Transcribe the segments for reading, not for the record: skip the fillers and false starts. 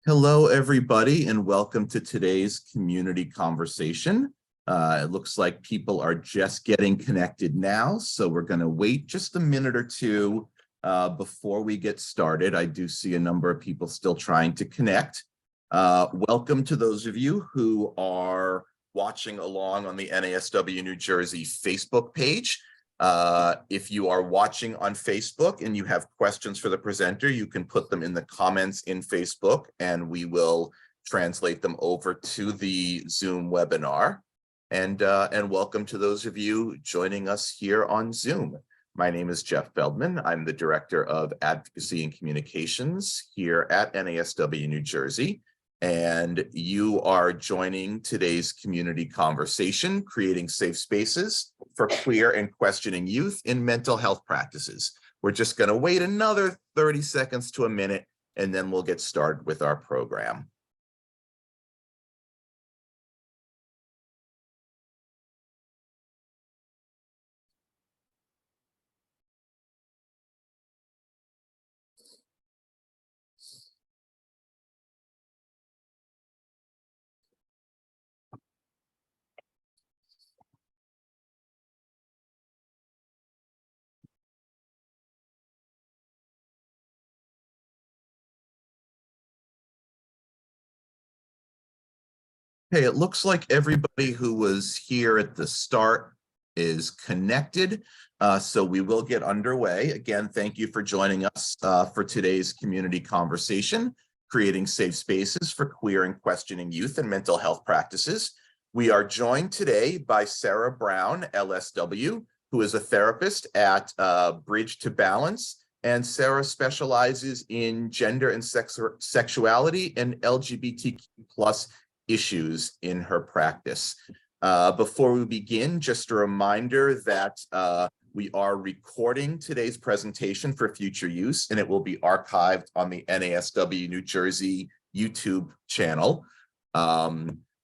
Hello, everybody, and welcome to today's community conversation. It looks like people are just getting connected now, so we're going to wait just a minute or two before we get started. I do see a number of people still trying to connect. Welcome to those of you who are watching along on the NASW New Jersey Facebook page. If you are watching on Facebook and you have questions for the presenter, you can put them in the comments in Facebook and we will translate them over to the Zoom webinar. And welcome to those of you joining us here on Zoom. My name is Jeff Feldman. I'm the Director of Advocacy and Communications here at NASW New Jersey. And you are joining today's community conversation, creating safe spaces for queer and questioning youth in mental health practices. We're just going to wait another 30 seconds to a minute, and then we'll get started with our program. Okay, it looks like everybody who was here at the start is connected, so we will get underway. Again, thank you for joining us for today's community conversation, creating safe spaces for queer and questioning youth and mental health practices. We are joined today by Sarah Brown, LSW, who is a therapist at Bridge to Balance, and Sarah specializes in gender and sexuality and LGBTQ+ issues in her practice. Before we begin, just a reminder that we are recording today's presentation for future use, and it will be archived on the NASW New Jersey YouTube channel.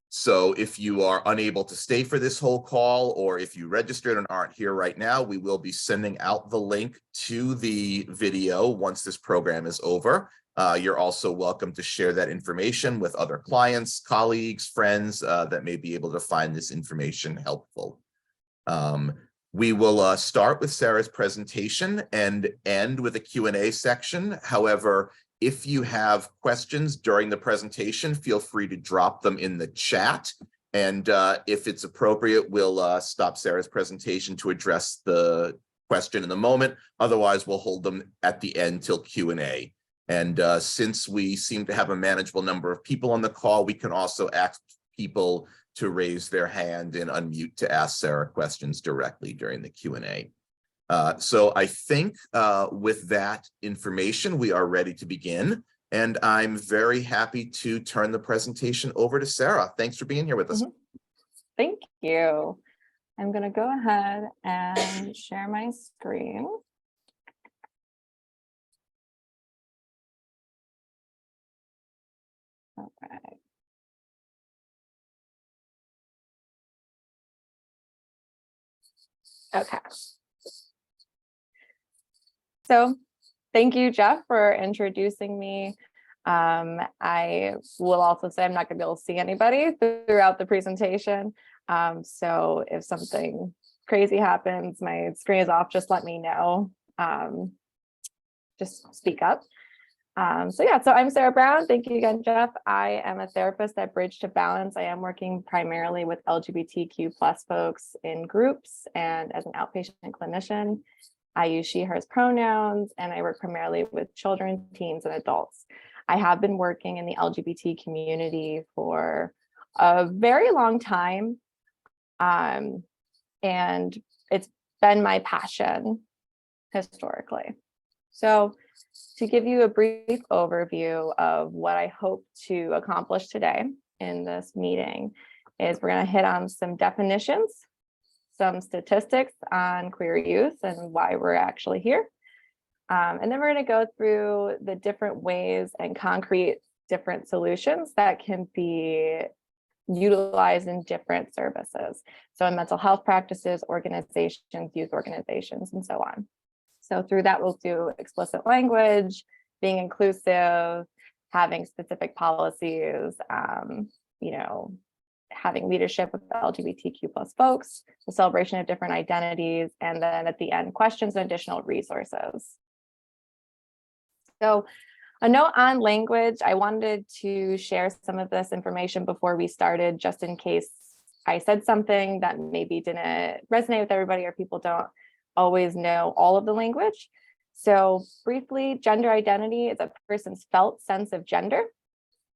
So if you are unable to stay for this whole call, or if you registered and aren't here right now, we will be sending out the link to the video once this program is over. You're also welcome to share that information with other clients, colleagues, friends that may be able to find this information helpful. We will start with Sarah's presentation and end with a Q&A section. However, if you have questions during the presentation, feel free to drop them in the chat. And if it's appropriate, we'll stop Sarah's presentation to address the question in the moment. Otherwise, we'll hold them at the end till Q&A. And since we seem to have a manageable number of people on the call, we can also ask people to raise their hand and unmute to ask Sarah questions directly during the Q&A. So I think with that information, we are ready to begin. And I'm very happy to turn the presentation over to Sarah. Thanks for being here with us. Thank you. I'm going to go ahead and share my screen. Okay. Okay. So thank you, Jeff, for introducing me. I will also say I'm not going to be able to see anybody throughout the presentation. So if something crazy happens, my screen is off, just let me know. Just speak up. So I'm Sarah Brown. Thank you again, Jeff. I am a therapist at Bridge to Balance. I am working primarily with LGBTQ+ folks in groups and as an outpatient clinician. I use she, hers pronouns, and I work primarily with children, teens, and adults. I have been working in the LGBT community for a very long time, and it's been my passion historically. So to give you a brief overview of what I hope to accomplish today in this meeting is we're going to hit on some definitions, some statistics on queer youth and why we're actually here. And then we're going to go through the different ways and concrete different solutions that can be utilized in different services. So in mental health practices, organizations, youth organizations, and so on. So through that, we'll do explicit language, being inclusive, having specific policies, having leadership with the LGBTQ plus folks, the celebration of different identities, and then at the end, questions and additional resources. So a note on language, I wanted to share some of this information before we started, just in case I said something that maybe didn't resonate with everybody or people don't always know all of the language. So briefly, gender identity is a person's felt sense of gender,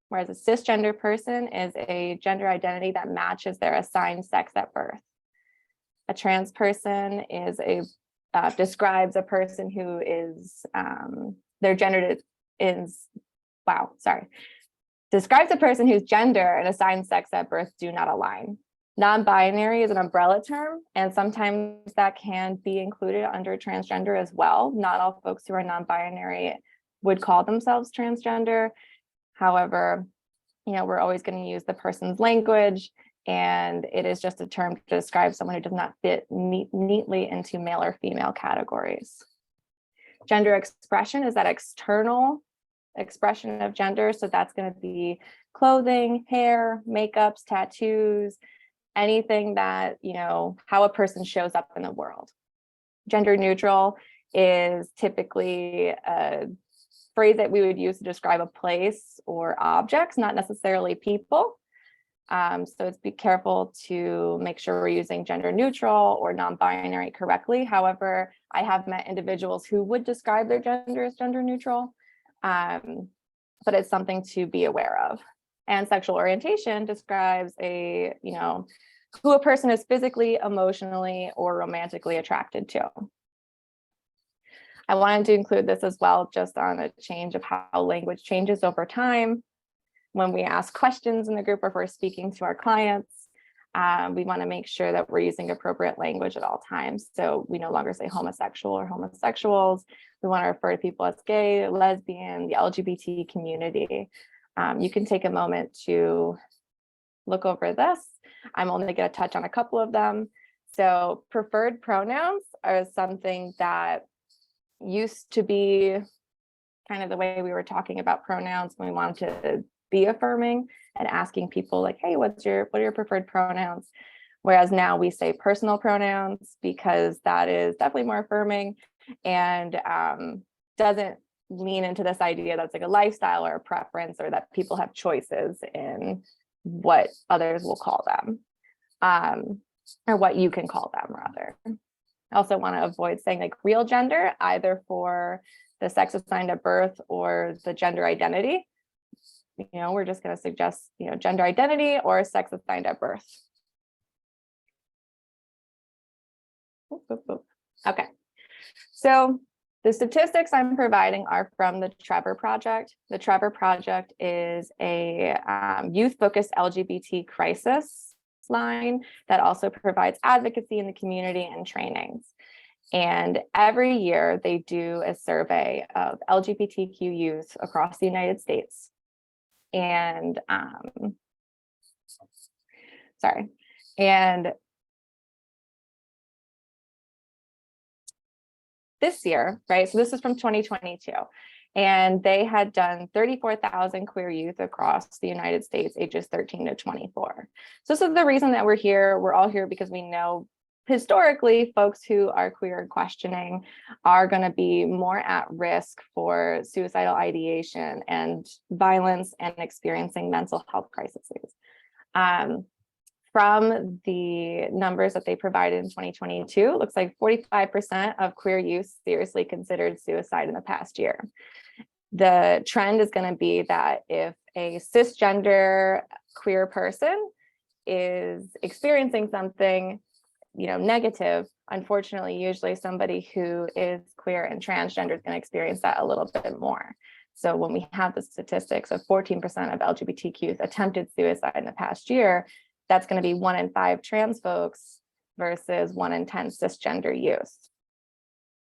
whereas a cisgender person is a gender identity that matches their assigned sex at birth. A trans person is describes a person who is their gender describes a person whose gender and assigned sex at birth do not align. Non-binary is an umbrella term, and sometimes that can be included under transgender as well. Not all folks who are non-binary would call themselves transgender. However, we're always going to use the person's language, and it is just a term to describe someone who does not fit neatly into male or female categories. Gender expression is that external expression of gender. So that's going to be clothing, hair, makeups, tattoos, anything that, how a person shows up in the world. Gender neutral is typically a phrase that we would use to describe a place or objects, not necessarily people. So be careful to make sure we're using gender neutral or non-binary correctly. However, I have met individuals who would describe their gender as gender neutral, but it's something to be aware of. And sexual orientation describes who a person is physically, emotionally, or romantically attracted to. I wanted to include this as well, just on a change of how language changes over time. When we ask questions in the group or if we're speaking to our clients, we want to make sure that we're using appropriate language at all times. So we no longer say homosexual or homosexuals. We want to refer to people as gay, lesbian, the LGBT community. You can take a moment to look over this. I'm only going to touch on a couple of them. So preferred pronouns are something that used to be kind of the way we were talking about pronouns when we wanted to be affirming and asking people like, hey, what are your preferred pronouns? Whereas now we say personal pronouns because that is definitely more affirming and doesn't lean into this idea that's like a lifestyle or a preference, or that people have choices in what others will call them, or what you can call them rather. I also want to avoid saying like real gender, either for the sex assigned at birth or the gender identity. We're just going to suggest, gender identity or sex assigned at birth. Okay, so the statistics I'm providing are from the Trevor Project. The Trevor Project is a youth-focused LGBT crisis line that also provides advocacy in the community and trainings. And every year they do a survey of LGBTQ youth across the United States. And this year, right? So this is from 2022, and they had done 34,000 queer youth across the United States, ages 13 to 24. So this is the reason that we're here. We're all here because we know historically folks who are queer and questioning are going to be more at risk for suicidal ideation and violence and experiencing mental health crises. From the numbers that they provided in 2022, it looks like 45% of queer youth seriously considered suicide in the past year. The trend is going to be that if a cisgender queer person is experiencing something, negative, unfortunately, usually somebody who is queer and transgender is going to experience that a little bit more. So when we have the statistics of 14% of LGBTQ youth attempted suicide in the past year, that's going to be 1 in 5 trans folks versus 1 in 10 cisgender youth.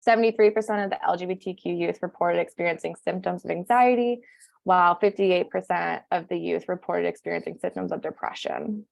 73% of the LGBTQ youth reported experiencing symptoms of anxiety, while 58% of the youth reported experiencing symptoms of depression.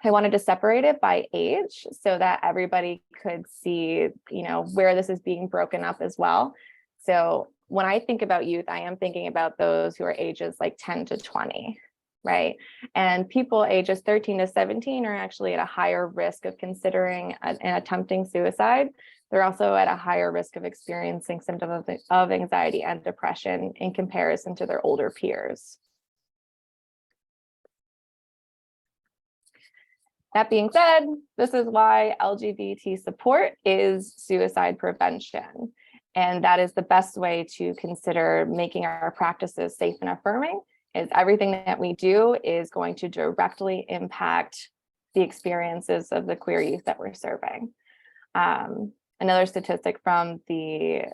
I wanted to separate it by age so that everybody could see, where this is being broken up as well. So when I think about youth, I am thinking about those who are ages like 10 to 20, right? And people ages 13 to 17 are actually at a higher risk of considering and attempting suicide. They're also at a higher risk of experiencing symptoms of anxiety and depression in comparison to their older peers. That being said, this is why LGBT support is suicide prevention. And that is the best way to consider making our practices safe and affirming, is everything that we do is going to directly impact the experiences of the queer youth that we're serving. Another statistic from the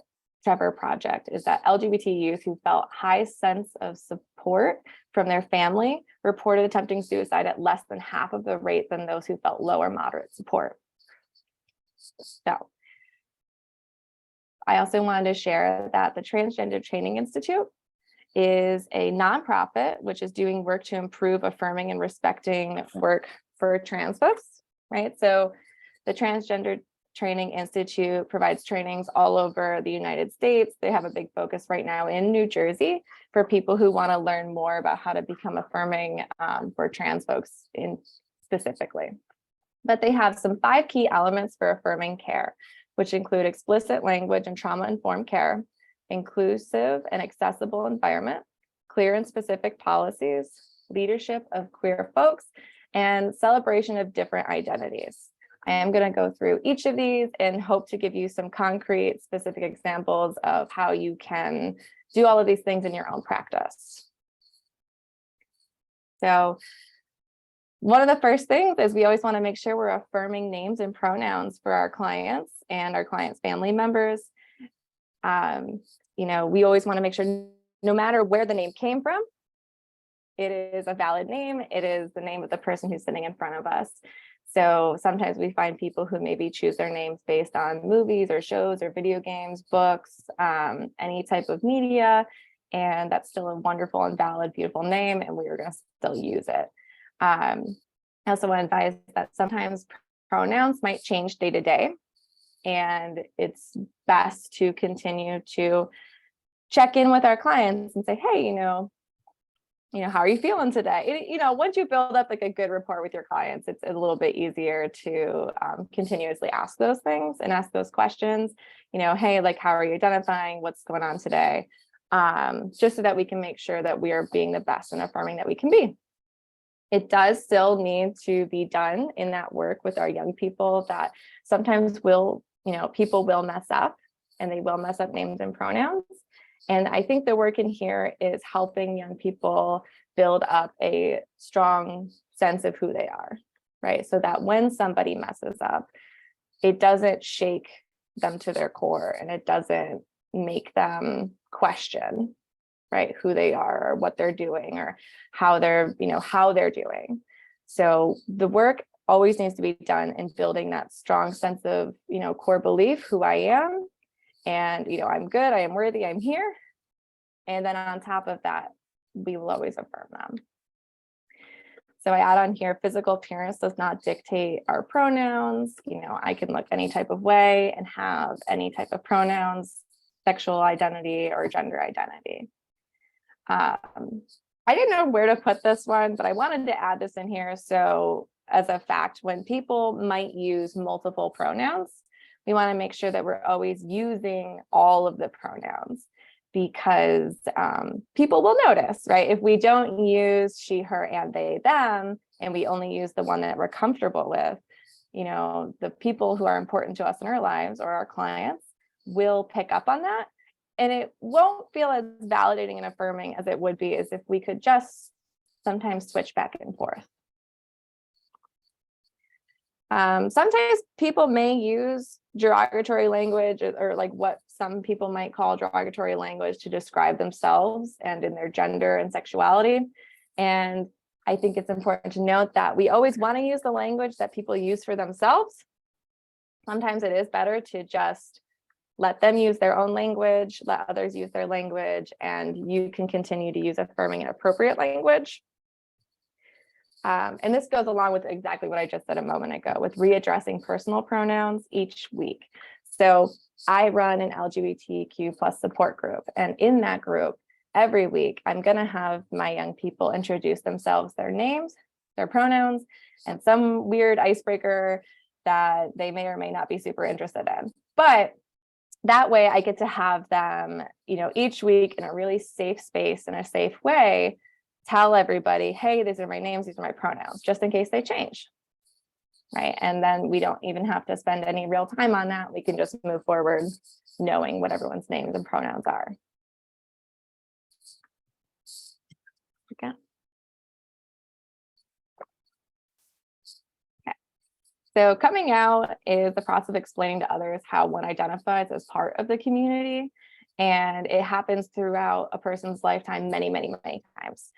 Trevor Project is that LGBT youth who felt high sense of support from their family reported attempting suicide at less than half of the rate than those who felt low or moderate support. So I also wanted to share that the Transgender Training Institute is a nonprofit which is doing work to improve affirming and respecting work for trans folks, right? So the Transgender Training Institute provides trainings all over the United States. They have a big focus right now in New Jersey for people who want to learn more about how to become affirming for trans folks specifically. But they have some 5 key elements for affirming care, which include explicit language and trauma-informed care, inclusive and accessible environment, clear and specific policies, leadership of queer folks, and celebration of different identities. I am going to go through each of these and hope to give you some concrete, specific examples of how you can do all of these things in your own practice. So one of the first things is we always want to make sure we're affirming names and pronouns for our clients and our clients' family members. We always want to make sure no matter where the name came from, it is a valid name. It is the name of the person who's sitting in front of us. So sometimes we find people who maybe choose their names based on movies or shows or video games, books, any type of media, and that's still a wonderful and valid, beautiful name, and we are going to still use it. I also want to advise that sometimes pronouns might change day to day, and it's best to continue to check in with our clients and say, hey, how are you feeling today? Once you build up like a good rapport with your clients, it's a little bit easier to continuously ask those things and ask those questions. Hey, like, how are you identifying? What's going on today? Just so that we can make sure that we are being the best and affirming that we can be. It does still need to be done in that work with our young people that sometimes people will mess up, and they will mess up names and pronouns. And I think the work in here is helping young people build up a strong sense of who they are, right? So that when somebody messes up, it doesn't shake them to their core, and it doesn't make them question, right, who they are or what they're doing or how they're doing. So the work always needs to be done in building that strong sense of, core belief, who I am, and, I'm good, I am worthy, I'm here. And then on top of that, we will always affirm them. So I add on here, physical appearance does not dictate our pronouns. I can look any type of way and have any type of pronouns, sexual identity or gender identity. I didn't know where to put this one, but I wanted to add this in here. So as a fact, when people might use multiple pronouns, we want to make sure that we're always using all of the pronouns, because people will notice, right? If we don't use she, her, and they, them, and we only use the one that we're comfortable with, the people who are important to us in our lives or our clients will pick up on that. And it won't feel as validating and affirming as it would be as if we could just sometimes switch back and forth. Sometimes people may use derogatory language or like what some people might call derogatory language to describe themselves and in their gender and sexuality. And I think it's important to note that we always want to use the language that people use for themselves. Sometimes it is better to just let them use their own language, let others use their language, and you can continue to use affirming and appropriate language. And this goes along with exactly what I just said a moment ago with readdressing personal pronouns each week. So I run an LGBTQ plus support group. And in that group, every week, I'm going to have my young people introduce themselves, their names, their pronouns, and some weird icebreaker that they may or may not be super interested in. But that way I get to have them, each week in a really safe space, in a safe way, tell everybody, hey, these are my names, these are my pronouns, just in case they change. Right. And then we don't even have to spend any real time on that. We can just move forward knowing what everyone's names and pronouns are. Okay. So coming out is the process of explaining to others how one identifies as part of the community. And it happens throughout a person's lifetime many, many, many times.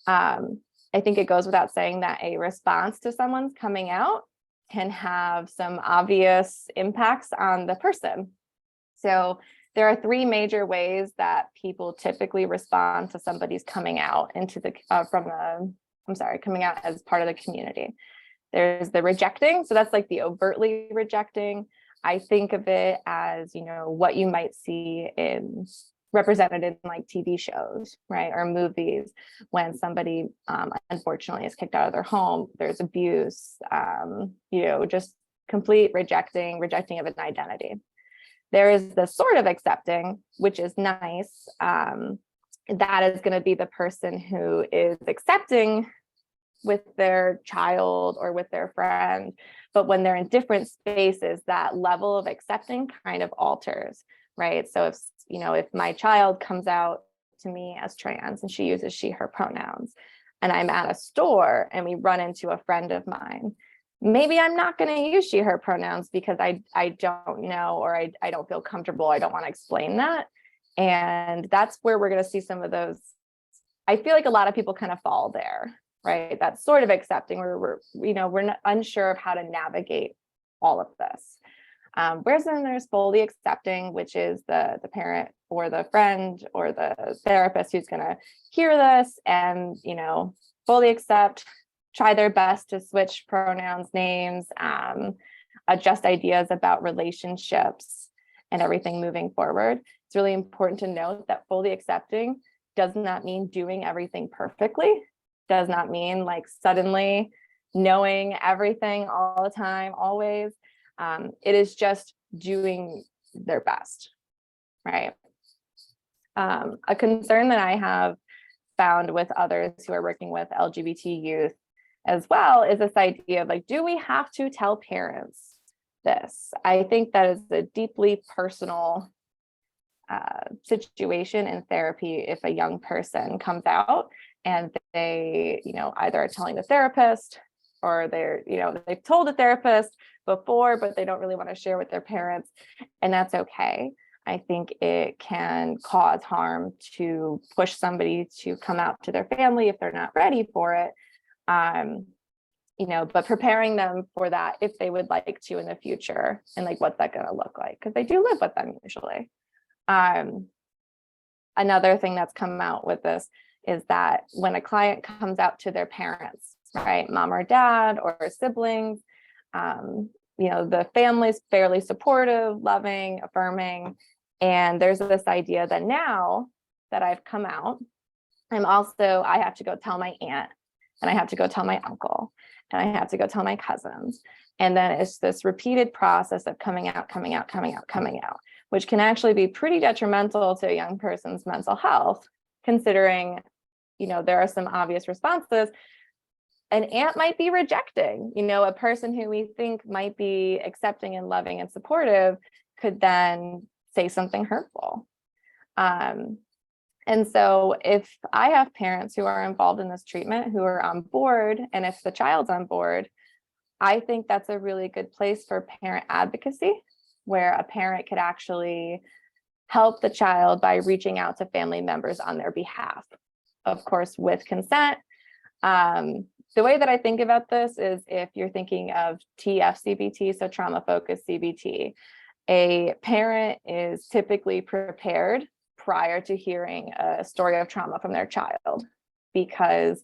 I think it goes without saying that a response to someone's coming out can have some obvious impacts on the person. So there are three major ways that people typically respond to somebody's coming out coming out as part of the community. There's the rejecting. So that's like the overtly rejecting. I think of it as, what you might see represented in like TV shows, right? Or movies when somebody unfortunately is kicked out of their home, there's abuse, just complete rejecting of an identity. There is the sort of accepting, which is nice. That is going to be the person who is accepting with their child or with their friend, but when they're in different spaces, that level of accepting kind of alters, right? So if my child comes out to me as trans and she uses she, her pronouns, and I'm at a store and we run into a friend of mine, maybe I'm not going to use she, her pronouns because I don't know, or I don't feel comfortable. I don't want to explain that. And that's where we're going to see some of those. I feel like a lot of people kind of fall there, right? That's sort of accepting where we're not unsure of how to navigate all of this. Whereas then there's fully accepting, which is the parent or the friend or the therapist who's going to hear this and, fully accept, try their best to switch pronouns, names, adjust ideas about relationships and everything moving forward. It's really important to note that fully accepting does not mean doing everything perfectly. Does not mean like suddenly knowing everything all the time, always. It is just doing their best, right? A concern that I have found with others who are working with LGBT youth as well is this idea of like, do we have to tell parents this? I think that is a deeply personal situation in therapy if a young person comes out and they, either are telling the therapist or they've told the therapist before, but they don't really want to share with their parents. And that's okay. I think it can cause harm to push somebody to come out to their family if they're not ready for it. But preparing them for that if they would like to in the future and like what's that going to look like, because they do live with them usually. Another thing that's come out with this is that when a client comes out to their parents, right, mom or dad or siblings, the family's fairly supportive, loving, affirming. And there's this idea that now that I've come out, I have to go tell my aunt, and I have to go tell my uncle, and I have to go tell my cousins. And then it's this repeated process of coming out, which can actually be pretty detrimental to a young person's mental health, considering, there are some obvious responses. An aunt might be rejecting, a person who we think might be accepting and loving and supportive could then say something hurtful. And so if I have parents who are involved in this treatment, who are on board, and if the child's on board, I think that's a really good place for parent advocacy, where a parent could actually help the child by reaching out to family members on their behalf, of course, with consent. The way that I think about this is if you're thinking of TFCBT, so trauma-focused CBT, a parent is typically prepared prior to hearing a story of trauma from their child, because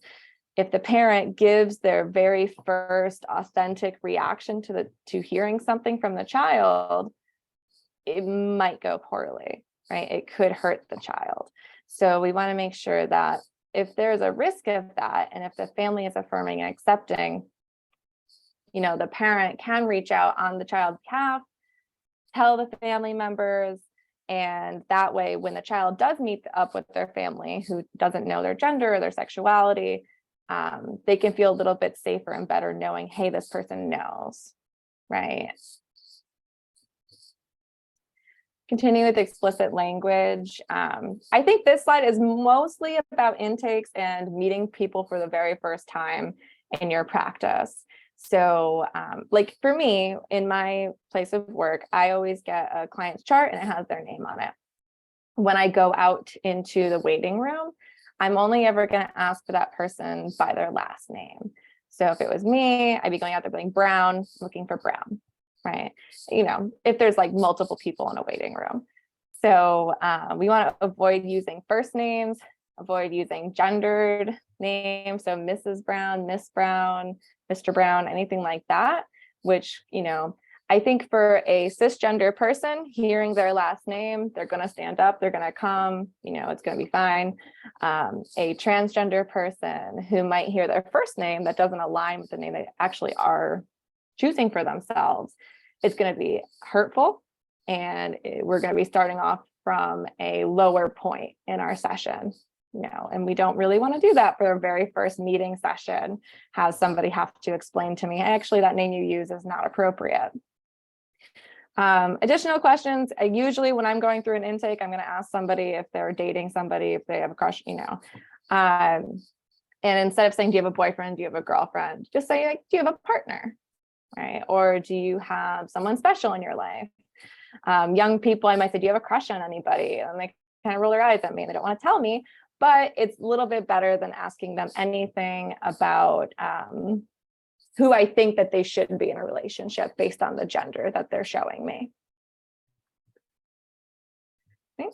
if the parent gives their very first authentic reaction to hearing something from the child, it might go poorly, right? It could hurt the child. So we want to make sure that if there's a risk of that, and if the family is affirming and accepting, the parent can reach out on the child's behalf, tell the family members, and that way, when the child does meet up with their family who doesn't know their gender or their sexuality, they can feel a little bit safer and better knowing, hey, this person knows, right? Continue with explicit language. I think this slide is mostly about intakes and meeting people for the very first time in your practice. So like for me, in my place of work, I always get a client's chart and it has their name on it. When I go out into the waiting room, I'm only ever going to ask for that person by their last name. So if it was me, I'd be going out there being Brown, looking for Brown, right? If there's like multiple people in a waiting room. So we want to avoid using first names, avoid using gendered names. So Mrs. Brown, Miss Brown, Mr. Brown, anything like that, which, I think for a cisgender person, hearing their last name, they're going to stand up, they're going to come, it's going to be fine. A transgender person who might hear their first name that doesn't align with the name they actually are choosing for themselves, it's going to be hurtful. And we're going to be starting off from a lower point in our session. And we don't really want to do that for our very first meeting session, have somebody have to explain to me, actually, that name you use is not appropriate. Additional questions. Usually when I'm going through an intake, I'm going to ask somebody if they're dating somebody, if they have a crush, and instead of saying, do you have a boyfriend? Do you have a girlfriend? Just say, like, do you have a partner? Right? Or do you have someone special in your life? Young people, I might say, do you have a crush on anybody? And they kind of roll their eyes at me and they don't want to tell me, but it's a little bit better than asking them anything about who I think that they should be in a relationship based on the gender that they're showing me. Okay.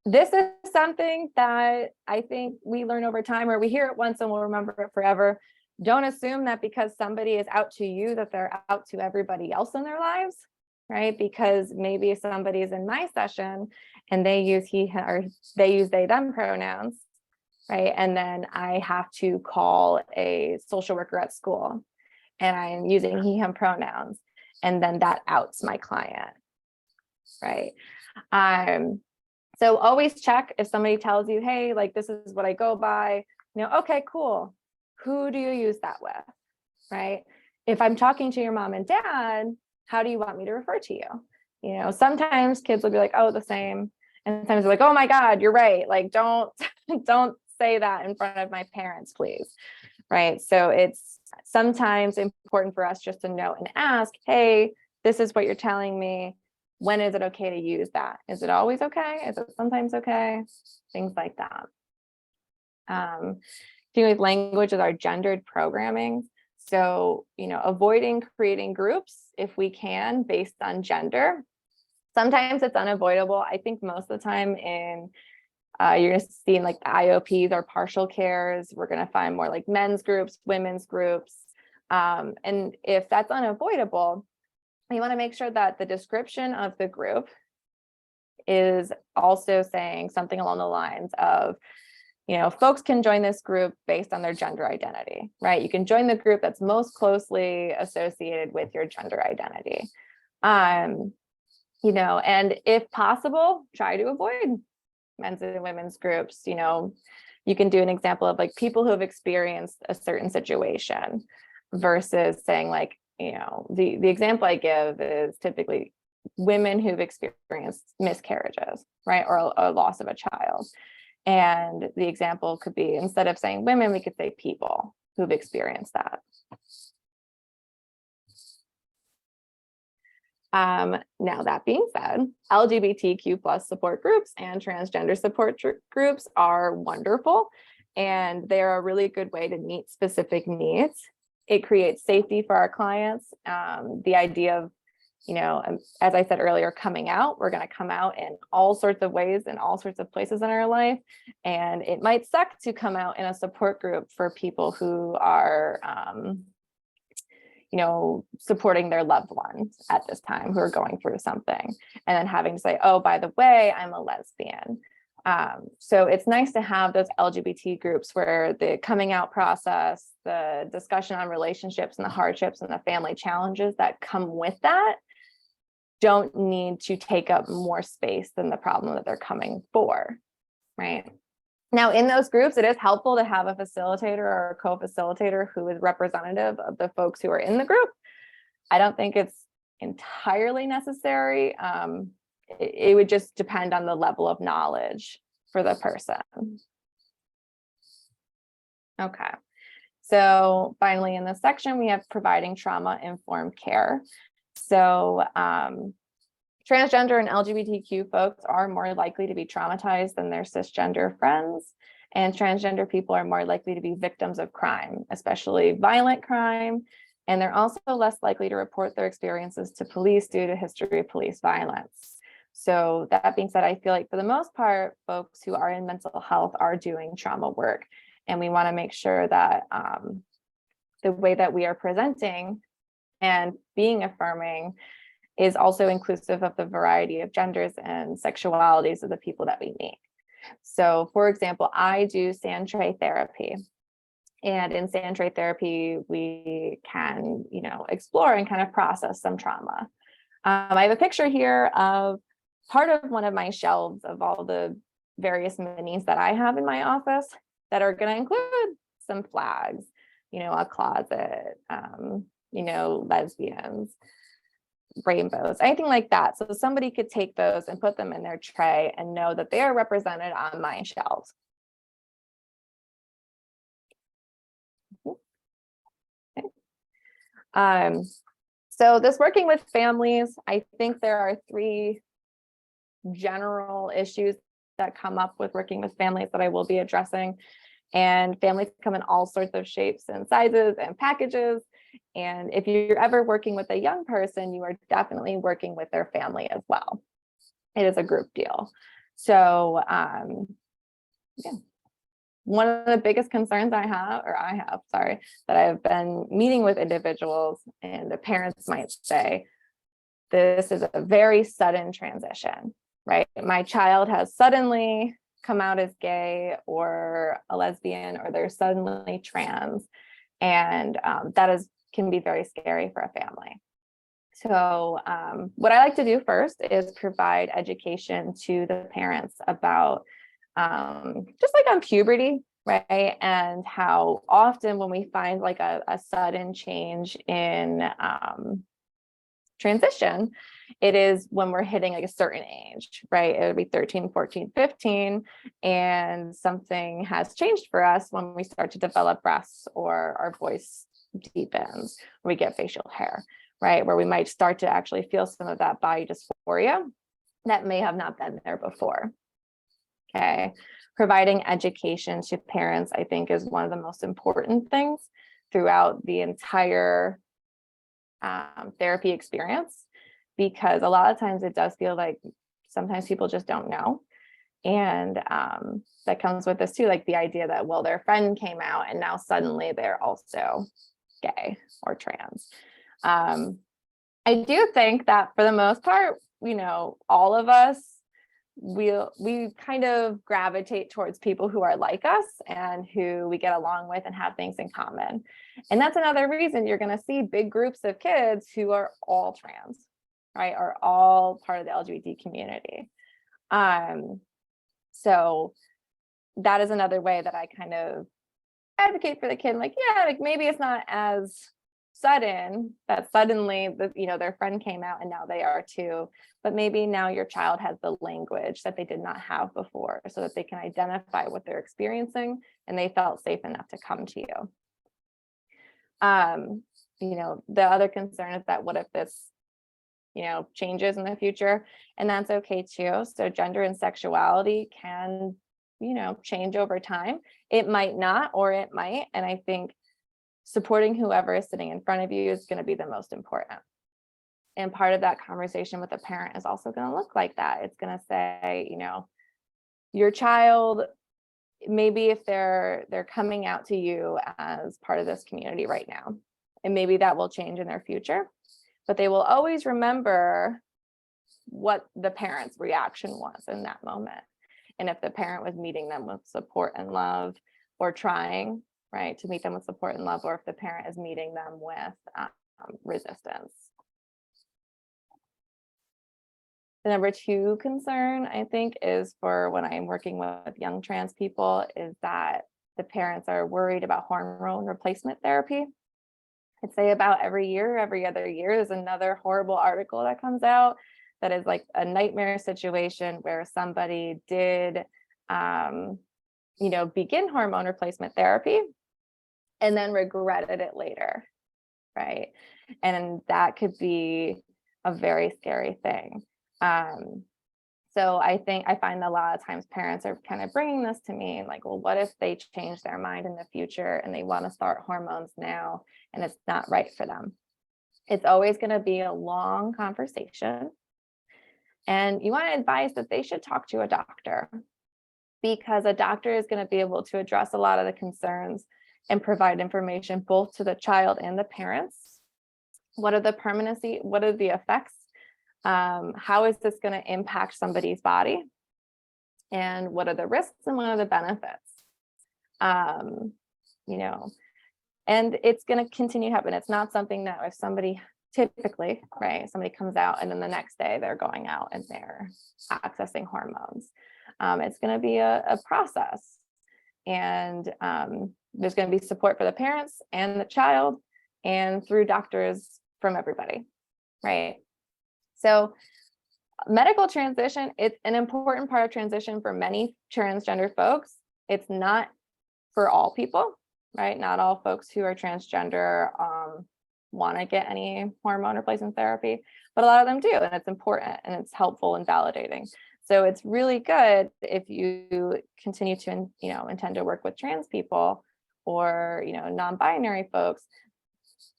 This is something that I think we learn over time, or we hear it once and we'll remember it forever. Don't assume that because somebody is out to you that they're out to everybody else in their lives, right? Because maybe somebody's in my session and they use he, or they use they, them pronouns, right? And then I have to call a social worker at school and I'm using he, him pronouns. And then that outs my client, right? So always check if somebody tells you, hey, like, this is what I go by, okay, cool. Who do you use that with, right? If I'm talking to your mom and dad, how do you want me to refer to you? Sometimes kids will be like, oh, the same. And sometimes they're like, oh my God, you're right. Like, don't say that in front of my parents, please. Right. So it's sometimes important for us just to know and ask, hey, this is what you're telling me. When is it okay to use that? Is it always okay? Is it sometimes okay? Things like that. Dealing with language is our gendered programming. So, avoiding creating groups if we can based on gender. Sometimes it's unavoidable. I think most of the time you're going to see in like the IOPs or partial cares, we're going to find more like men's groups, women's groups. And if that's unavoidable, you want to make sure that the description of the group is also saying something along the lines of, folks can join this group based on their gender identity, right? You can join the group that's most closely associated with your gender identity. And if possible, try to avoid men's and women's groups. You can do an example of like people who have experienced a certain situation versus saying like, the example I give is typically women who've experienced miscarriages, right? Or a loss of a child. And the example could be, instead of saying women, we could say people who've experienced that. Now, that being said, LGBTQ plus support groups and transgender support groups are wonderful, and they're a really good way to meet specific needs. It creates safety for our clients. The idea of as I said earlier, coming out, we're going to come out in all sorts of ways in all sorts of places in our life. And it might suck to come out in a support group for people who are, supporting their loved ones at this time who are going through something, and then having to say, oh, by the way, I'm a lesbian. So it's nice to have those LGBT groups where the coming out process, the discussion on relationships and the hardships and the family challenges that come with that don't need to take up more space than the problem that they're coming for, right? Now, in those groups, it is helpful to have a facilitator or a co-facilitator who is representative of the folks who are in the group. I don't think it's entirely necessary. It would just depend on the level of knowledge for the person. Okay. So finally, in this section, we have providing trauma-informed care. So transgender and LGBTQ folks are more likely to be traumatized than their cisgender friends, and transgender people are more likely to be victims of crime, especially violent crime, and they're also less likely to report their experiences to police due to history of police violence. So that being said, I feel like for the most part, folks who are in mental health are doing trauma work, and we want to make sure that the way that we are presenting and being affirming is also inclusive of the variety of genders and sexualities of the people that we meet. So for example, I do sand tray therapy. And in sand tray therapy, we can, explore and kind of process some trauma. I have a picture here of part of one of my shelves of all the various minis that I have in my office that are going to include some flags, a closet, lesbians, rainbows, anything like that. So somebody could take those and put them in their tray and know that they are represented on my shelves. Okay. So this working with families, I think there are 3 general issues that come up with working with families that I will be addressing. And families come in all sorts of shapes and sizes and packages. And if you're ever working with a young person, you are definitely working with their family as well. It is a group deal. So one of the biggest concerns that I have been meeting with individuals, and the parents might say, this is a very sudden transition, right? My child has suddenly come out as gay or a lesbian, or they're suddenly trans. And that can be very scary for a family. So what I like to do first is provide education to the parents about just like on puberty, right? And how often when we find like a sudden change in transition, it is when we're hitting like a certain age, right? It would be 13, 14, 15, and something has changed for us when we start to develop breasts, or our voice deepens, or we get facial hair, right? Where we might start to actually feel some of that body dysphoria that may have not been there before. Okay. Providing education to parents, I think, is one of the most important things throughout the entire therapy experience, because a lot of times it does feel like sometimes people just don't know. And that comes with this too, like the idea that, well, their friend came out and now suddenly they're also gay or trans. I do think that for the most part, all of us, we kind of gravitate towards people who are like us and who we get along with and have things in common. And that's another reason you're going to see big groups of kids who are all trans, right? Are all part of the LGBT community. So that is another way that I kind of advocate for the kid. Like, yeah, like maybe it's not as sudden that suddenly their friend came out and now they are too, but maybe now your child has the language that they did not have before, so that they can identify what they're experiencing and they felt safe enough to come to you. The other concern is that what if this changes in the future? And that's okay too. So gender and sexuality can change over time. It might not, or it might, and I think supporting whoever is sitting in front of you is going to be the most important. And part of that conversation with the parent is also going to look like that. It's going to say, your child, maybe if they're coming out to you as part of this community right now, and maybe that will change in their future, but they will always remember what the parent's reaction was in that moment. And if the parent was meeting them with support and love, or trying, right, to meet them with support and love, or if the parent is meeting them with resistance. The number two concern, I think, is for when I'm working with young trans people, is that the parents are worried about hormone replacement therapy. I'd say about every year, every other year, there's another horrible article that comes out that is like a nightmare situation where somebody did, begin hormone replacement therapy and then regretted it later, right? And that could be a very scary thing. So I find a lot of times parents are kind of bringing this to me like, well, what if they change their mind in the future and they want to start hormones now and it's not right for them? It's always going to be a long conversation. And you want to advise that they should talk to a doctor, because a doctor is going to be able to address a lot of the concerns and provide information both to the child and the parents. What are the permanency? What are the effects? How is this going to impact somebody's body? And what are the risks and what are the benefits? And it's going to continue to happen. It's not something that if somebody typically, right, somebody comes out and then the next day they're going out and they're accessing hormones. It's going to be a process. And there's going to be support for the parents and the child and through doctors from everybody, right? So medical transition, it's an important part of transition for many transgender folks. It's not for all people, right? Not all folks who are transgender want to get any hormone replacement therapy, but a lot of them do, and it's important and it's helpful and validating. So it's really good if you continue to, intend to work with trans people or, non-binary folks,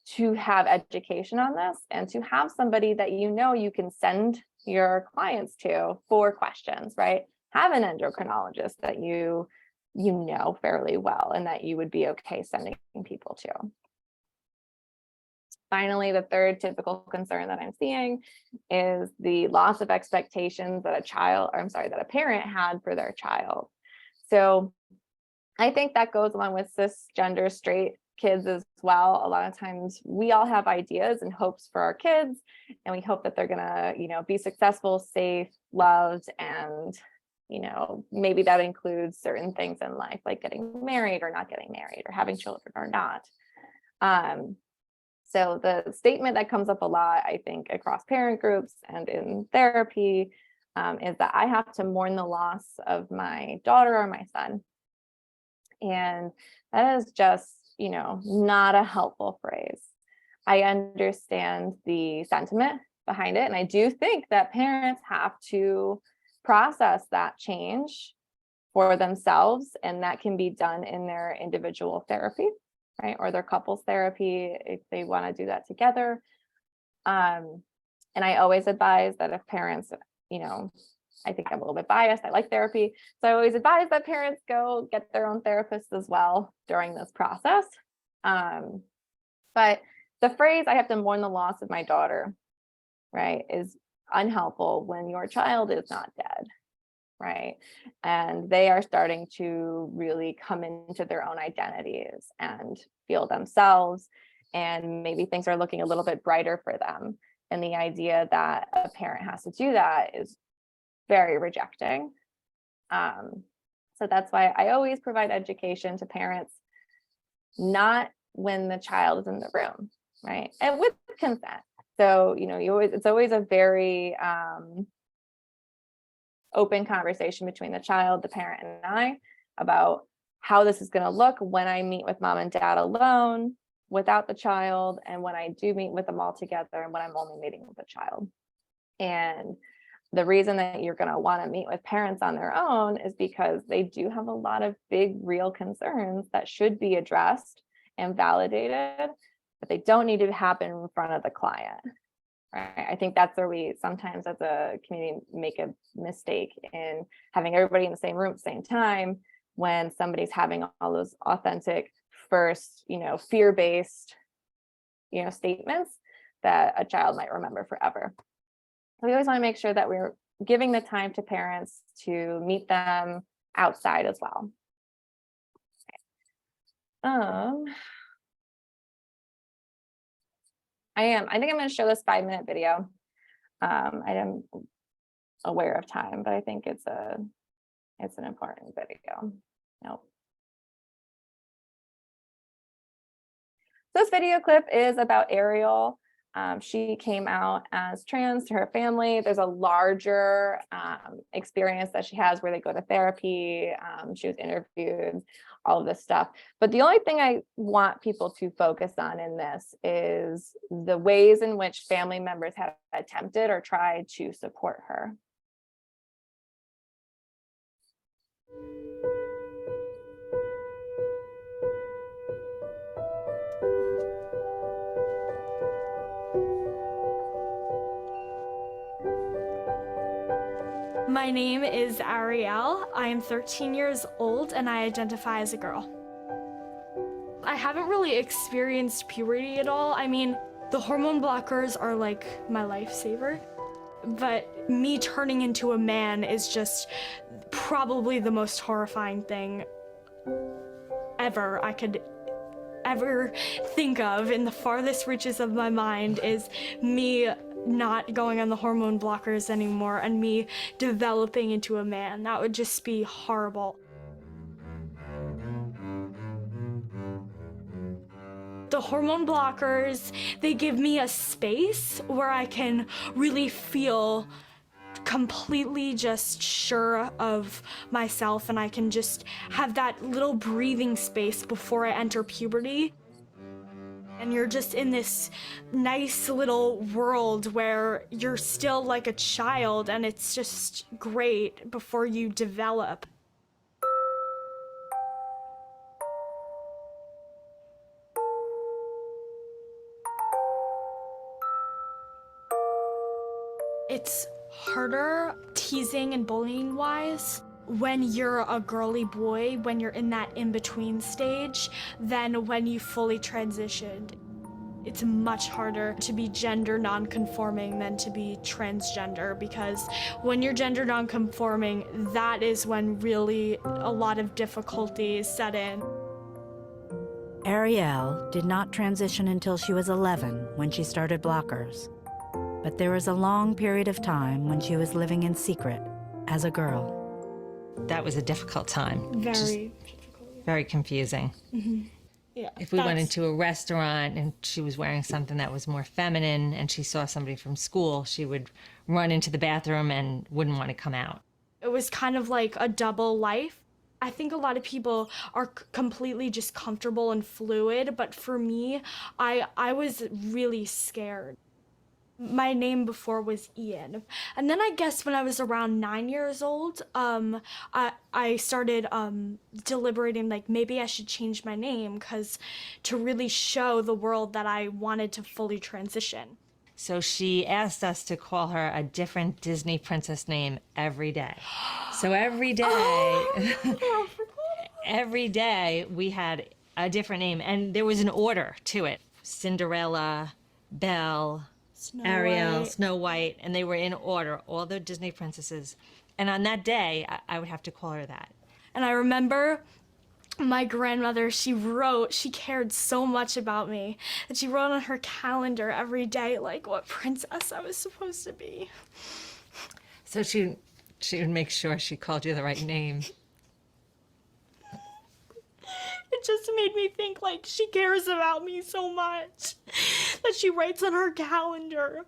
to have education on this and to have somebody that you can send your clients to for questions, right? Have an endocrinologist that you know fairly well and that you would be okay sending people to. Finally, the third typical concern that I'm seeing is the loss of expectations that a parent had for their child. So I think that goes along with cisgender straight kids as well. A lot of times we all have ideas and hopes for our kids, and we hope that they're gonna, be successful, safe, loved, and maybe that includes certain things in life, like getting married or not getting married, or having children or not. So the statement that comes up a lot, I think, across parent groups and in therapy, is that I have to mourn the loss of my daughter or my son. And that is just, not a helpful phrase. I understand the sentiment behind it. And I do think that parents have to process that change for themselves. And that can be done in their individual therapy, right? Or their couples therapy if they want to do that together. And I always advise that if parents, I think I'm a little bit biased. I like therapy. So I always advise that parents go get their own therapist as well during this process. But the phrase, I have to mourn the loss of my daughter, right, is unhelpful when your child is not dead, right? And they are starting to really come into their own identities and feel themselves. And maybe things are looking a little bit brighter for them. And the idea that a parent has to do that is very rejecting. So that's why I always provide education to parents, not when the child is in the room, right? And with consent. So, it's always a very open conversation between the child, the parent, and I about how this is going to look when I meet with mom and dad alone without the child, and when I do meet with them all together, and when I'm only meeting with the child. And the reason that you're going to want to meet with parents on their own is because they do have a lot of big, real concerns that should be addressed and validated, but they don't need to happen in front of the client, right? I think that's where we sometimes as a community make a mistake in having everybody in the same room at the same time when somebody's having all those authentic first, fear-based, statements that a child might remember forever. So we always want to make sure that we're giving the time to parents to meet them outside as well. I think I'm going to show this 5-minute video. I am aware of time, but I think it's an important video. Nope. This video clip is about Ariel. She came out as trans to her family. There's a larger experience that she has where they go to therapy. She was interviewed, all of this stuff. But the only thing I want people to focus on in this is the ways in which family members have attempted or tried to support her. My name is Ariel. I am 13 years old and I identify as a girl. I haven't really experienced puberty at all. I mean, the hormone blockers are like my lifesaver, but me turning into a man is just probably the most horrifying thing ever I could ever think of. In the farthest reaches of my mind is me not going on the hormone blockers anymore and me developing into a man. That would just be horrible. The hormone blockers, they give me a space where I can really feel completely just sure of myself, and I can just have that little breathing space before I enter puberty. And you're just in this nice little world where you're still like a child, and it's just great before you develop. It's harder teasing and bullying wise when you're a girly boy, when you're in that in-between stage, than when you fully transitioned. It's much harder to be gender non-conforming than to be transgender, because when you're gender non-conforming, that is when really a lot of difficulties set in. Ariel did not transition until she was 11 when she started blockers. But there was a long period of time when she was living in secret as a girl. That was a difficult time. Very difficult. Very confusing. Mm-hmm. Yeah, if we went into a restaurant and she was wearing something that was more feminine and she saw somebody from school, she would run into the bathroom and wouldn't want to come out. It was kind of like a double life. I think a lot of people are completely just comfortable and fluid, but for me, I was really scared. My name before was Ian. And then I guess when I was around 9 years old, I started deliberating, like, maybe I should change my name to really show the world that I wanted to fully transition. So she asked us to call her a different Disney princess name every day. So every day, every day we had a different name, and there was an order to it. Cinderella, Belle, Ariel, Snow White, and they were in order, all the Disney princesses. And on that day, I would have to call her that. And I remember my grandmother, she cared so much about me that she wrote on her calendar every day, like, what princess I was supposed to be. So she would make sure she called you the right name. It just made me think, like, she cares about me so much that she writes on her calendar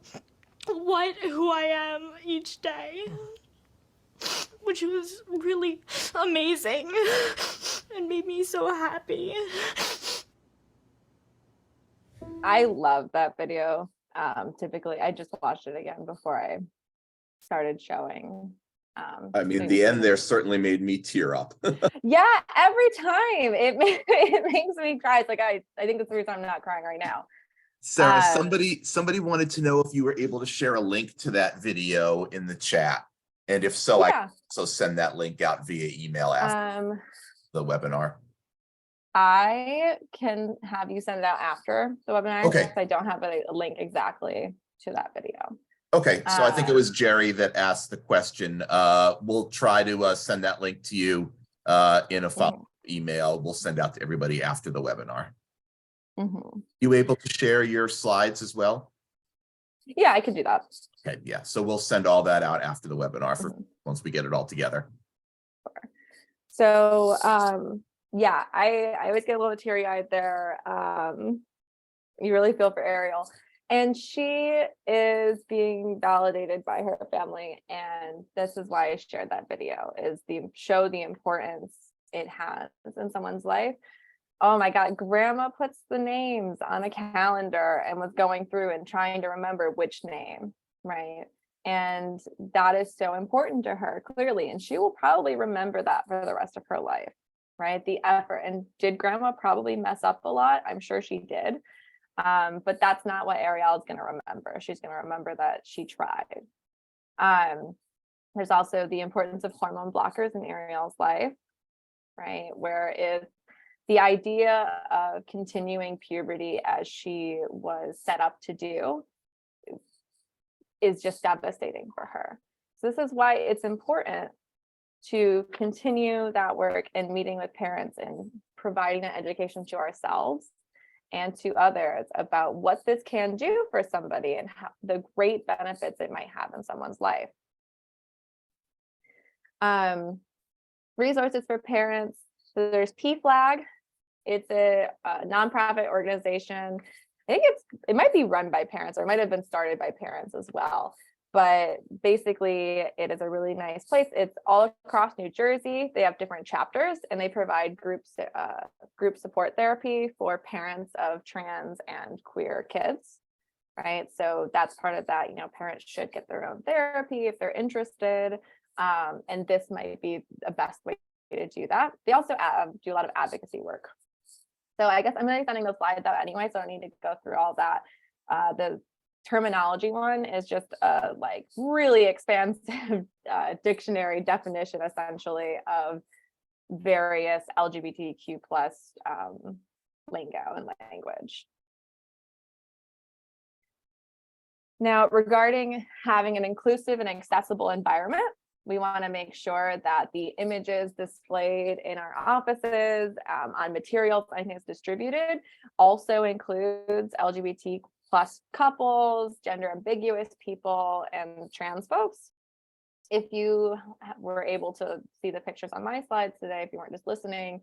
who I am each day, which was really amazing and made me so happy. I love that video. Typically, I just watched it again before I started showing. I mean, the end there certainly made me tear up. Yeah, every time it makes me cry. It's like I think that's the reason I'm not crying right now. Sarah, Um, somebody wanted to know if you were able to share a link to that video in the chat. And if so, I Yeah. also send that link out via email after the webinar. I can have you send it out after the webinar. Okay. Because I don't have a link exactly to that video. Okay, so I think it was Jerry that asked the question. We'll try to send that link to you in a follow-up email. We'll send out to everybody after the webinar. You able to share your slides as well? Yeah, I could do that. Okay, yeah. So we'll send all that out after the webinar for once we get it all together. So yeah, I always get a little teary-eyed there. You really feel for Ariel. And she is being validated by her family. And this is why I shared that video, is show the importance it has in someone's life. Oh my God, grandma puts the names on a calendar and was going through and trying to remember which name, right? And that is so important to her, clearly. And she will probably remember that for the rest of her life, right? The effort. And did grandma probably mess up a lot? I'm sure she did. But that's not what Ariel is going to remember. She's going to remember that she tried. There's also the importance of hormone blockers in Ariel's life, right? Where if the idea of continuing puberty as she was set up to do is just devastating for her. So this is why it's important to continue that work and meeting with parents and providing that education to ourselves and to others about what this can do for somebody and how, the great benefits it might have in someone's life. Resources for parents. So there's PFLAG. It's a nonprofit organization. I think it might be run by parents, or it might have been started by parents as well. But basically, it is a really nice place. It's all across New Jersey. They have different chapters, and they provide group support therapy for parents of trans and queer kids, right? So that's part of that. You know, parents should get their own therapy if they're interested, and this might be the best way to do that. They also do a lot of advocacy work. So I guess I'm going to be sending those slides out anyway, so I don't need to go through all that. The terminology one is just a like really expansive dictionary definition, essentially, of various LGBTQ plus lingo and language. Now, regarding having an inclusive and accessible environment, we want to make sure that the images displayed in our offices, on materials I think is distributed, also includes LGBT plus couples, gender ambiguous people, and trans folks. If you were able to see the pictures on my slides today, if you weren't just listening,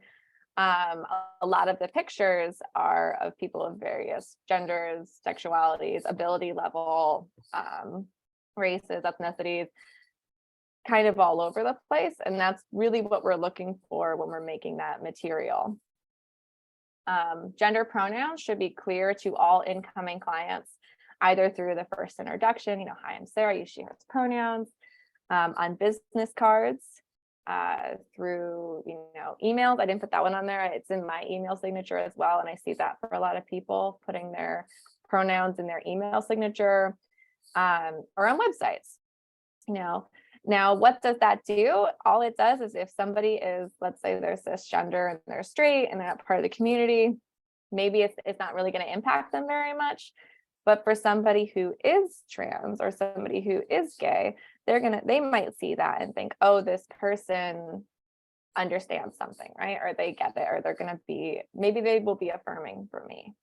a lot of the pictures are of people of various genders, sexualities, ability level, races, ethnicities, kind of all over the place. And that's really what we're looking for when we're making that material. Gender pronouns should be clear to all incoming clients, either through the first introduction, you know, hi, I'm Sarah, use she, her pronouns, on business cards, through, you know, emails. I didn't put that one on there. It's in my email signature as well. And I see that for a lot of people, putting their pronouns in their email signature, or on websites, you know. Now, what does that do? All it does is if somebody is, let's say they're cisgender and they're straight and they're not part of the community, maybe it's not really going to impact them very much. But for somebody who is trans or somebody who is gay, they might see that and think, oh, this person understands something, right? Or they get it, or they're going to be, maybe they will be affirming for me.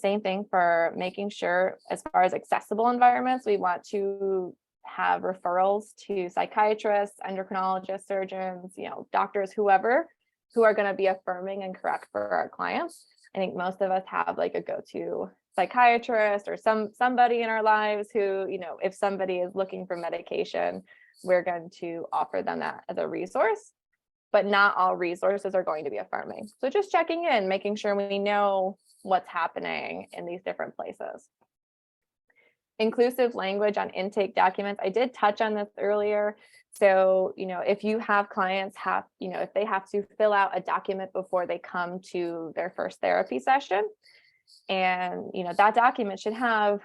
Same thing for making sure, as far as accessible environments, we want to have referrals to psychiatrists, endocrinologists, surgeons, you know, doctors, whoever, who are going to be affirming and correct for our clients. I think most of us have like a go-to psychiatrist or somebody in our lives who, you know, if somebody is looking for medication, we're going to offer them that as a resource, but not all resources are going to be affirming. So just checking in, making sure we know what's happening in these different places. Inclusive language on intake documents. I did touch on this earlier. So, you know, if you have clients if they have to fill out a document before they come to their first therapy session, And, that document should have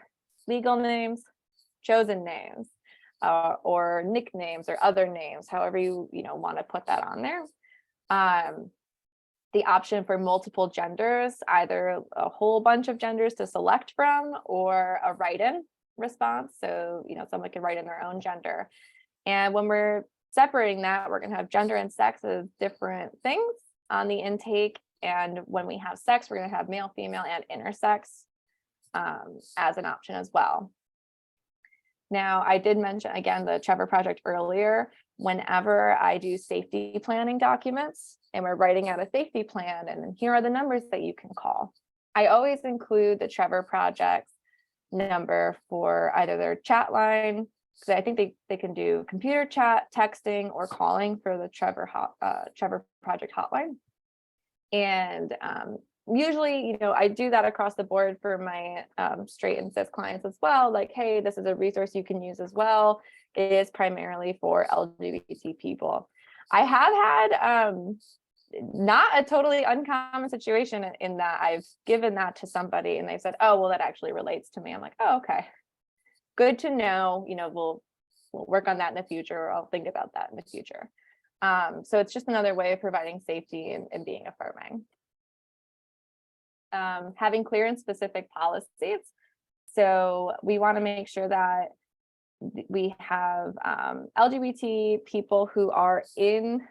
legal names, chosen names, or nicknames or other names, however you want to put that on there. The option for multiple genders, either a whole bunch of genders to select from or a write-in response. So, someone can write in their own gender. And when we're separating that, we're going to have gender and sex as different things on the intake. And when we have sex, we're going to have male, female, and intersex as an option as well. Now, I did mention, again, the Trevor Project earlier. Whenever I do safety planning documents and we're writing out a safety plan, and here are the numbers that you can call, I always include the Trevor Project's number for either their chat line, because I think they can do computer chat, texting, or calling for the Trevor Project hotline. And usually, I do that across the board for my straight and cis clients as well. Like, hey, this is a resource you can use as well. It is primarily for LGBT people. I have had not a totally uncommon situation in that I've given that to somebody and they've said, oh, well, that actually relates to me. I'm like, oh, okay, good to know. We'll work on that in the future, or I'll think about that in the future. So it's just another way of providing safety and being affirming. Having clear and specific policies. So we want to make sure that we have LGBT people who are in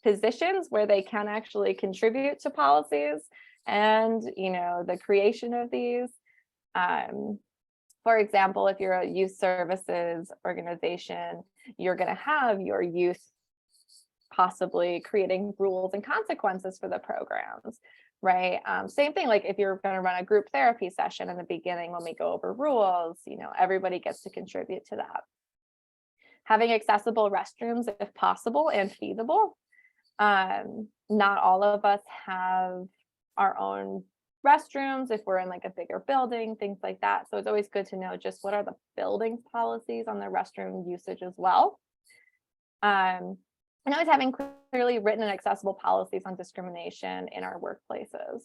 positions where they can actually contribute to policies and, the creation of these. For example, if you're a youth services organization, you're going to have your youth possibly creating rules and consequences for the programs, right? Same thing, like if you're going to run a group therapy session in the beginning, when we go over rules, everybody gets to contribute to that. Having accessible restrooms if possible and feasible. Not all of us have our own restrooms if we're in like a bigger building, things like that. So it's always good to know just what are the building's policies on the restroom usage as well. And always having clearly written and accessible policies on discrimination in our workplaces.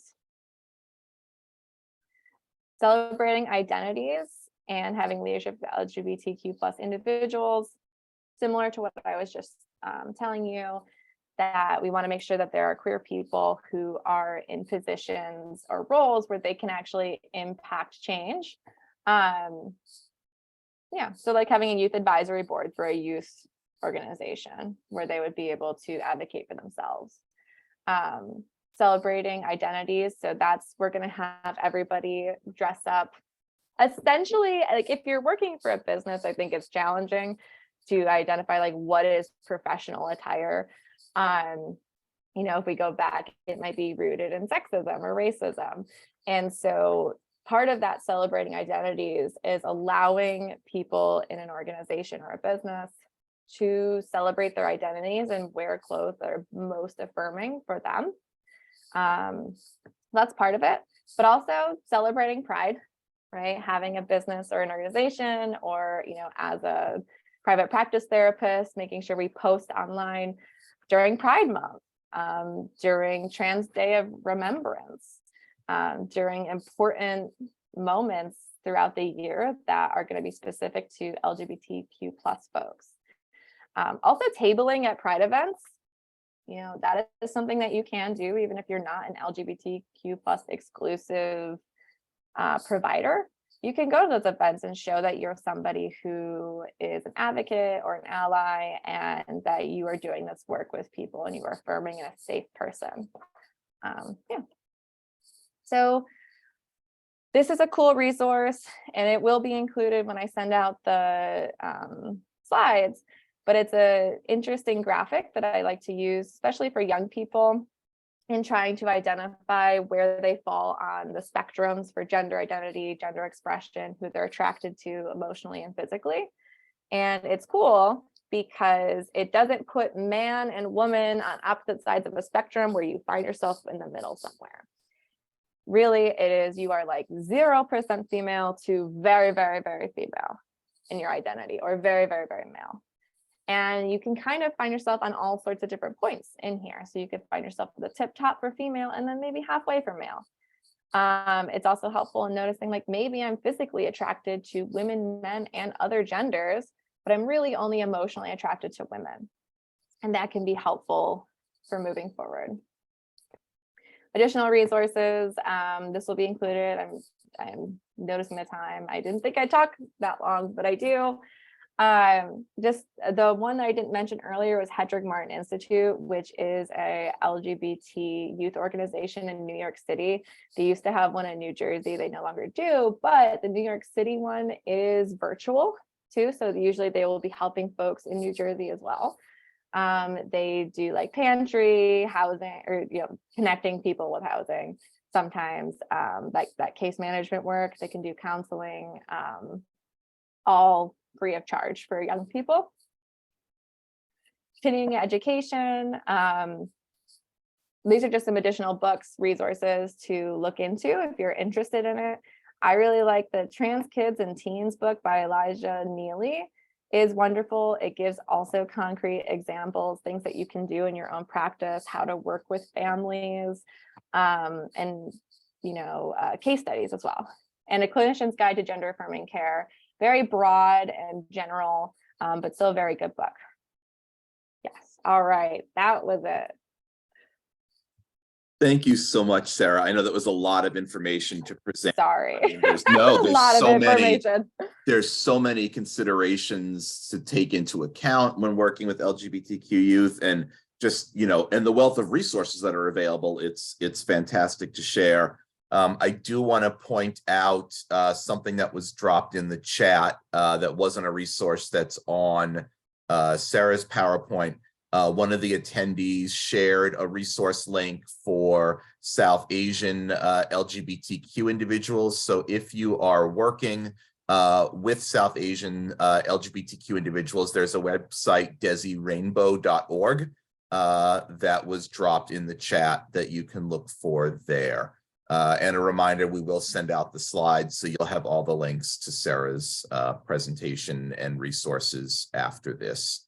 Celebrating identities and having leadership of LGBTQ plus individuals, similar to what I was just telling you, that we want to make sure that there are queer people who are in positions or roles where they can actually impact change. So like having a youth advisory board for a youth organization where they would be able to advocate for themselves. Celebrating identities. So we're going to have everybody dress up. Essentially, like if you're working for a business, I think it's challenging to identify like what is professional attire. If we go back, it might be rooted in sexism or racism. And so part of that celebrating identities is allowing people in an organization or a business to celebrate their identities and wear clothes that are most affirming for them. That's part of it, but also celebrating pride, right? Having a business or an organization, or, as a private practice therapist, making sure we post online during Pride Month, during Trans Day of Remembrance, during important moments throughout the year that are going to be specific to LGBTQ plus folks. Also tabling at Pride events, that is something that you can do even if you're not an LGBTQ plus exclusive provider. You can go to those events and show that you're somebody who is an advocate or an ally, and that you are doing this work with people and you are affirming and a safe person. So this is a cool resource, and it will be included when I send out the slides, but it's an interesting graphic that I like to use, especially for young people, in trying to identify where they fall on the spectrums for gender identity, gender expression, who they're attracted to emotionally and physically. And it's cool because it doesn't put man and woman on opposite sides of a spectrum where you find yourself in the middle somewhere. Really, it is, you are like 0% female to very, very, very female in your identity, or very, very, very male. And you can kind of find yourself on all sorts of different points in here. So you could find yourself at the tip top for female and then maybe halfway for male. It's also helpful in noticing like maybe I'm physically attracted to women, men, and other genders, but I'm really only emotionally attracted to women. And that can be helpful for moving forward. Additional resources, this will be included. I'm noticing the time. I didn't think I'd talk that long, but I do. Just the one that I didn't mention earlier was Hedrick Martin Institute, which is a LGBT youth organization in New York City. They used to have one in New Jersey. They no longer do, but the New York City one is virtual too. So usually they will be helping folks in New Jersey as well. They do like pantry, housing, or connecting people with housing. Sometimes like that case management work. They can do counseling, all free of charge for young people. Continuing education. These are just some additional books, resources to look into if you're interested in it. I really like the Trans Kids and Teens book by Elijah Neely. Is wonderful. It gives also concrete examples, things that you can do in your own practice, how to work with families, and case studies as well. And A Clinician's Guide to Gender Affirming Care. Very broad and general, but still a very good book. Yes. All right. That was it. Thank you so much, Sarah. I know that was a lot of information to present. Sorry. I mean, there's a lot of information. There's so many considerations to take into account when working with LGBTQ youth, and just, and the wealth of resources that are available. It's fantastic to share. I do want to point out something that was dropped in the chat that wasn't a resource that's on Sarah's PowerPoint. One of the attendees shared a resource link for South Asian LGBTQ individuals. So if you are working with South Asian LGBTQ individuals, there's a website, desirainbow.org, that was dropped in the chat that you can look for there. And a reminder, we will send out the slides, so you'll have all the links to Sarah's presentation and resources after this.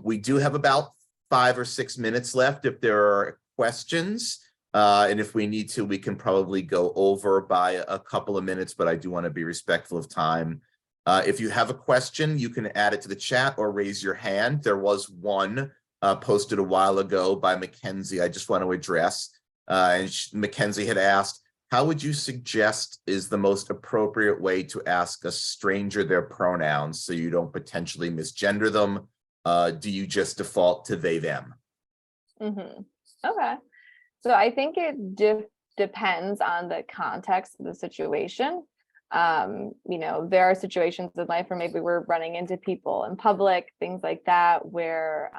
We do have about 5 or 6 minutes left if there are questions. And if we need to, we can probably go over by a couple of minutes, but I do want to be respectful of time. If you have a question, you can add it to the chat or raise your hand. There was one posted a while ago by Mackenzie I just want to address. And Mackenzie had asked, how would you suggest is the most appropriate way to ask a stranger their pronouns so you don't potentially misgender them? Do you just default to they, them? Okay. So I think it depends on the context of the situation. There are situations in life where maybe we're running into people in public, things like that, where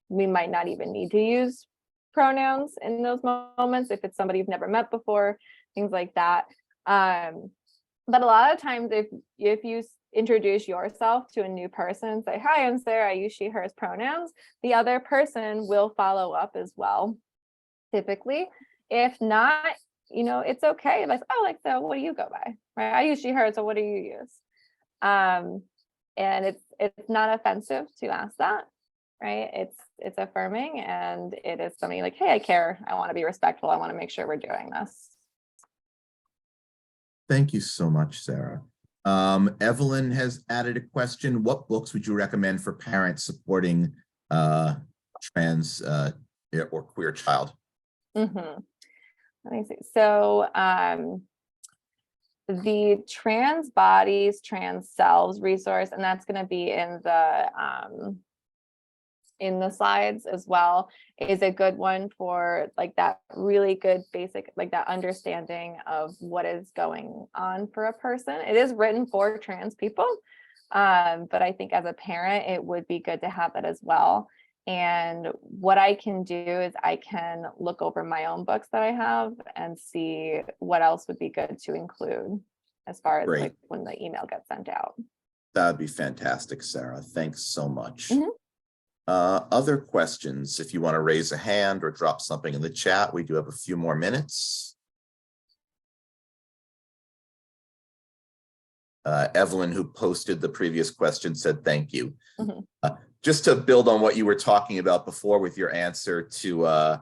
we might not even need to use pronouns in those moments if it's somebody you've never met before, things like that. But a lot of times if you introduce yourself to a new person and say, hi, I'm Sarah, I use she, hers pronouns, the other person will follow up as well, typically. If not, it's okay. Like, so what do you go by? Right? I use she, hers, so what do you use? And it's not offensive to ask that, right? It's affirming, and it is something like, hey, I care. I want to be respectful. I want to make sure we're doing this. Thank you so much, Sarah. Evelyn has added a question. What books would you recommend for parents supporting trans or queer child? Let me see. So the Trans Bodies, Trans Selves resource, and that's going to be in the slides as well, is a good one for like that really good basic, like that understanding of what is going on for a person. It is written for trans people, but I think as a parent, it would be good to have that as well. And what I can do is I can look over my own books that I have and see what else would be good to include as far as like when the email gets sent out. That'd be fantastic, Sarah. Thanks so much. Other questions, if you want to raise a hand or drop something in the chat, we do have a few more minutes. Evelyn, who posted the previous question, said thank you. Just to build on what you were talking about before with your answer to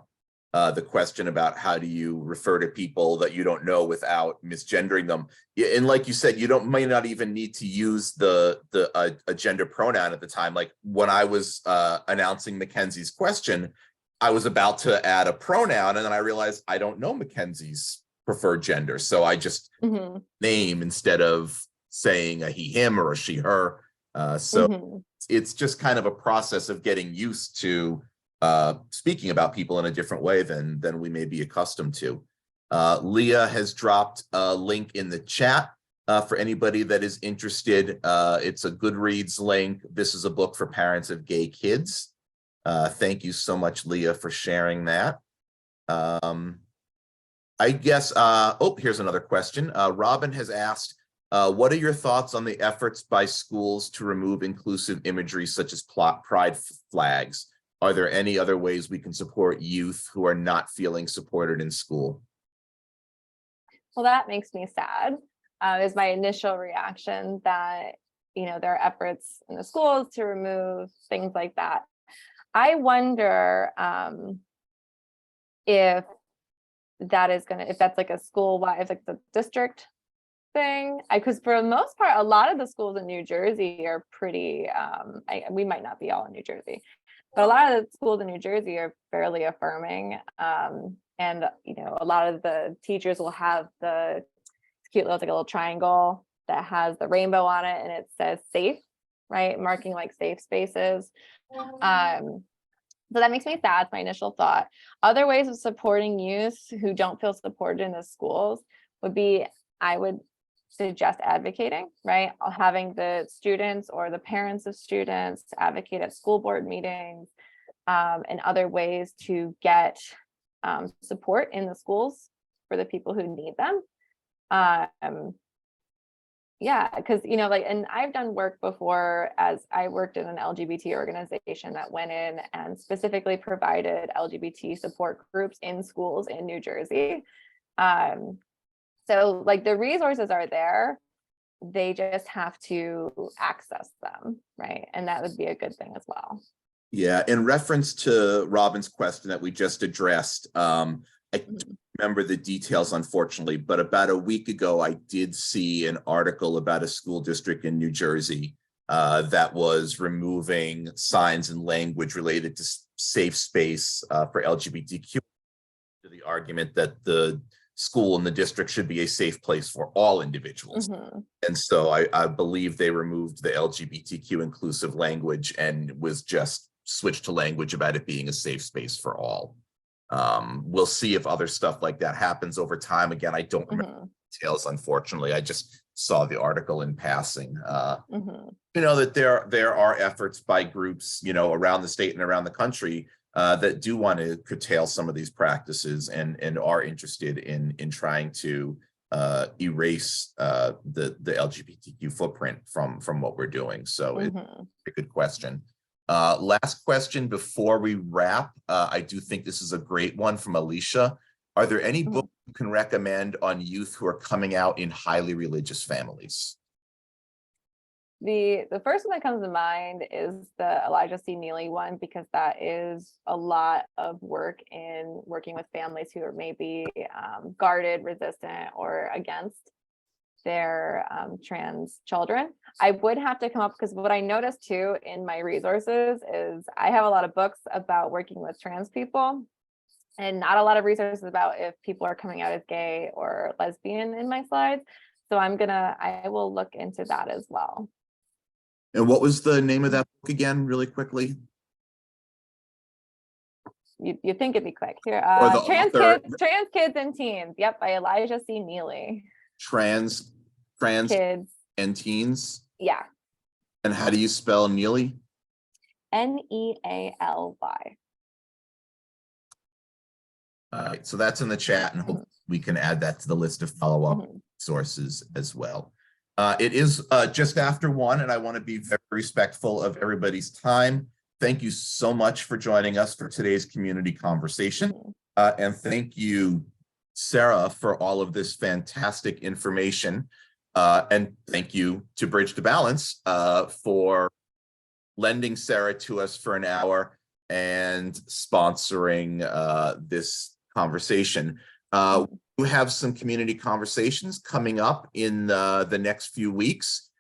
the question about how do you refer to people that you don't know without misgendering them. And like you said, may not even need to use a gender pronoun at the time. Like when I was announcing Mackenzie's question, I was about to add a pronoun, and then I realized I don't know Mackenzie's preferred gender. So I just name instead of saying a he, him, or a she, her. So it's just kind of a process of getting used to speaking about people in a different way than we may be accustomed to. Leah has dropped a link in the chat for anybody that is interested. It's a Goodreads link. This is a book for parents of gay kids. Thank you so much, Leah, for sharing that. I guess, here's another question. Robin has asked, what are your thoughts on the efforts by schools to remove inclusive imagery such as pride flags? Are there any other ways we can support youth who are not feeling supported in school? Well, that makes me sad. Is my initial reaction that, there are efforts in the schools to remove things like that. I wonder if that's like a school-wide, if it's a district thing, because for the most part, a lot of the schools in New Jersey are pretty, we might not be all in New Jersey, but a lot of the schools in New Jersey are fairly affirming. And, a lot of the teachers will have the cute little triangle that has the rainbow on it, and it says safe, right? Marking like safe spaces. So that makes me sad. It's my initial thought. Other ways of supporting youth who don't feel supported in the schools would be, I would suggest advocating, right? Having the students or the parents of students advocate at school board meetings, and other ways to get support in the schools for the people who need them. Yeah, because, and I've done work before, as I worked in an LGBT organization that went in and specifically provided LGBT support groups in schools in New Jersey. So like the resources are there, they just have to access them, right? And that would be a good thing as well. Yeah, in reference to Robin's question that we just addressed, I don't remember the details, unfortunately, but about a week ago, I did see an article about a school district in New Jersey that was removing signs and language related to safe space for LGBTQ, to the argument that the school and the district should be a safe place for all individuals. And so I believe they removed the LGBTQ inclusive language and was just switched to language about it being a safe space for all. We'll see if other stuff like that happens over time. Again, I don't remember details, unfortunately. I just saw the article in passing. That there are efforts by groups, around the state and around the country that do want to curtail some of these practices and are interested in trying to erase the LGBTQ footprint from what we're doing. So it's a good question. Last question before we wrap. I do think this is a great one from Alicia. Are there any books you can recommend on youth who are coming out in highly religious families? The first one that comes to mind is the Elijah C. Neely one, because that is a lot of work in working with families who are maybe guarded, resistant, or against their trans children. I would have to come up, because what I noticed too in my resources is I have a lot of books about working with trans people and not a lot of resources about if people are coming out as gay or lesbian in my slides. So I will look into that as well. And what was the name of that book again, really quickly? You think it'd be quick here. Trans Kids and Teens. Yep, by Elijah C. Neely. Trans kids and teens. Yeah. And how do you spell Neely? Nealy. All right, so that's in the chat, and hopefully we can add that to the list of follow-up sources as well. It is just after 1, and I want to be very respectful of everybody's time. Thank you so much for joining us for today's community conversation. And thank you, Sarah, for all of this fantastic information. And thank you to Bridge to Balance for lending Sarah to us for an hour and sponsoring this conversation. We have some community conversations coming up in the next few weeks.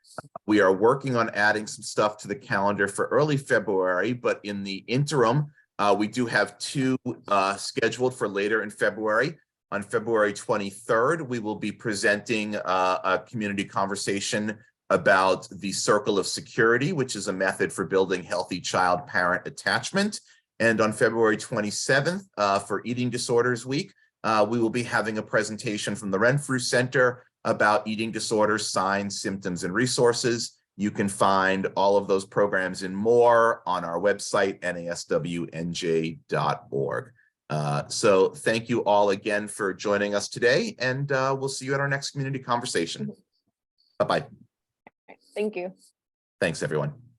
We are working on adding some stuff to the calendar for early February, but in the interim, we do have two scheduled for later in February. On February 23rd, we will be presenting a community conversation about the circle of security, which is a method for building healthy child-parent attachment. And on February 27th, for Eating Disorders Week, we will be having a presentation from the Renfrew Center about eating disorders, signs, symptoms, and resources. You can find all of those programs and more on our website, naswnj.org. So thank you all again for joining us today, and we'll see you at our next community conversation. Bye-bye. Thank you. Thanks, everyone.